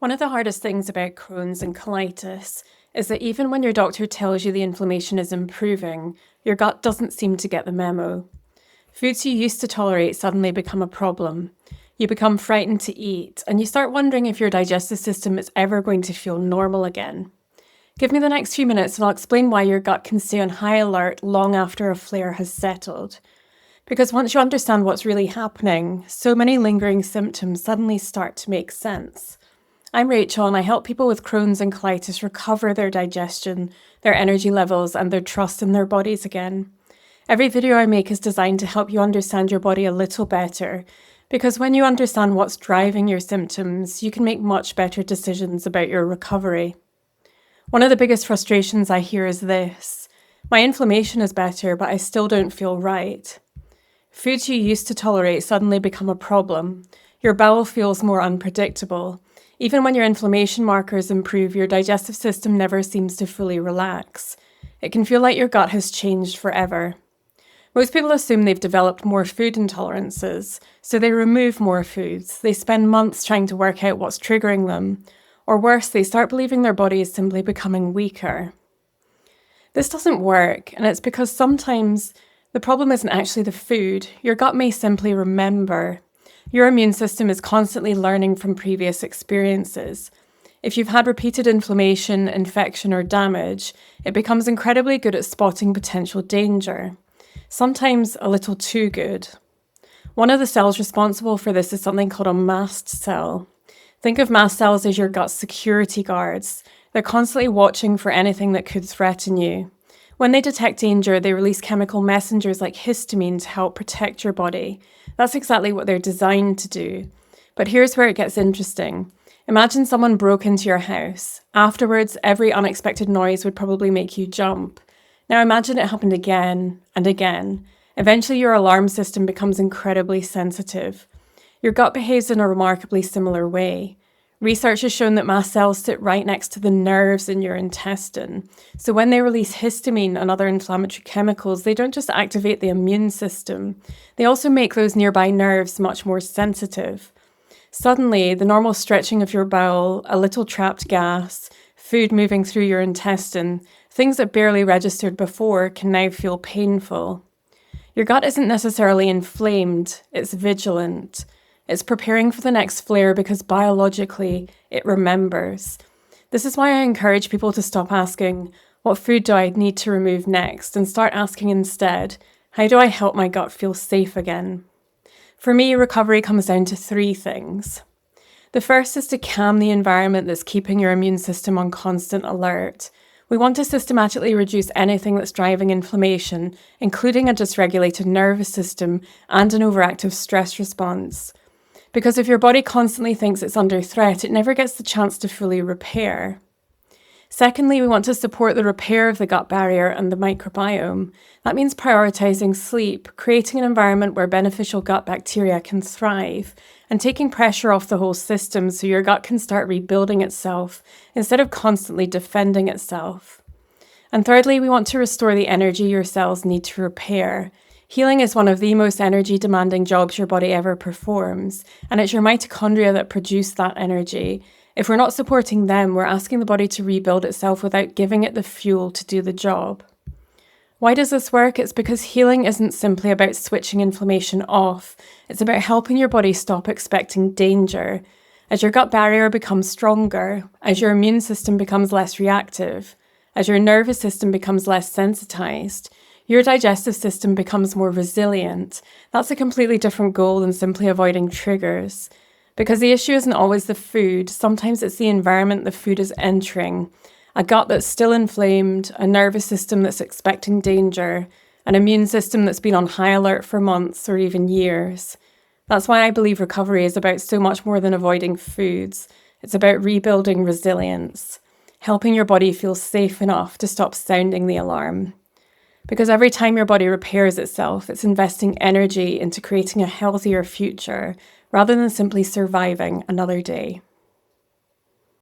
One of the hardest things about Crohn's and colitis is that even when your doctor tells you the inflammation is improving, your gut doesn't seem to get the memo. Foods you used to tolerate suddenly become a problem. You become frightened to eat, and you start wondering if your digestive system is ever going to feel normal again. Give me the next few minutes and I'll explain why your gut can stay on high alert long after a flare has settled. Because once you understand what's really happening, so many lingering symptoms suddenly start to make sense. I'm Rachel and I help people with Crohn's and colitis recover their digestion, their energy levels, and their trust in their bodies again. Every video I make is designed to help you understand your body a little better, because when you understand what's driving your symptoms, you can make much better decisions about your recovery. One of the biggest frustrations I hear is this: my inflammation is better, but I still don't feel right. Foods you used to tolerate suddenly become a problem. Your bowel feels more unpredictable. Even when your inflammation markers improve, your digestive system never seems to fully relax. It can feel like your gut has changed forever. Most people assume they've developed more food intolerances, so they remove more foods. They spend months trying to work out what's triggering them. Or worse, they start believing their body is simply becoming weaker. This doesn't work, and it's because sometimes the problem isn't actually the food. Your gut may simply remember. Your immune system is constantly learning from previous experiences. If you've had repeated inflammation, infection, or damage, it becomes incredibly good at spotting potential danger. Sometimes a little too good. One of the cells responsible for this is something called a mast cell. Think of mast cells as your gut's security guards. They're constantly watching for anything that could threaten you. When they detect danger, they release chemical messengers like histamine to help protect your body. That's exactly what they're designed to do. But here's where it gets interesting. Imagine someone broke into your house. Afterwards, every unexpected noise would probably make you jump. Now imagine it happened again and again. Eventually, your alarm system becomes incredibly sensitive. Your gut behaves in a remarkably similar way. Research has shown that mast cells sit right next to the nerves in your intestine. So when they release histamine and other inflammatory chemicals, they don't just activate the immune system, they also make those nearby nerves much more sensitive. Suddenly, the normal stretching of your bowel, a little trapped gas, food moving through your intestine, things that barely registered before can now feel painful. Your gut isn't necessarily inflamed, it's vigilant. It's preparing for the next flare because biologically it remembers. This is why I encourage people to stop asking, what food do I need to remove next? And start asking instead, how do I help my gut feel safe again? For me, recovery comes down to three things. The first is to calm the environment that's keeping your immune system on constant alert. We want to systematically reduce anything that's driving inflammation, including a dysregulated nervous system and an overactive stress response. Because if your body constantly thinks it's under threat, it never gets the chance to fully repair. Secondly, we want to support the repair of the gut barrier and the microbiome. That means prioritizing sleep, creating an environment where beneficial gut bacteria can thrive, and taking pressure off the whole system so your gut can start rebuilding itself instead of constantly defending itself. And thirdly, we want to restore the energy your cells need to repair. Healing is one of the most energy-demanding jobs your body ever performs, and it's your mitochondria that produce that energy. If we're not supporting them, we're asking the body to rebuild itself without giving it the fuel to do the job. Why does this work? It's because healing isn't simply about switching inflammation off. It's about helping your body stop expecting danger. As your gut barrier becomes stronger, as your immune system becomes less reactive, as your nervous system becomes less sensitized, your digestive system becomes more resilient. That's a completely different goal than simply avoiding triggers. Because the issue isn't always the food, sometimes it's the environment the food is entering. A gut that's still inflamed, a nervous system that's expecting danger, an immune system that's been on high alert for months or even years. That's why I believe recovery is about so much more than avoiding foods. It's about rebuilding resilience, helping your body feel safe enough to stop sounding the alarm. Because every time your body repairs itself, it's investing energy into creating a healthier future rather than simply surviving another day.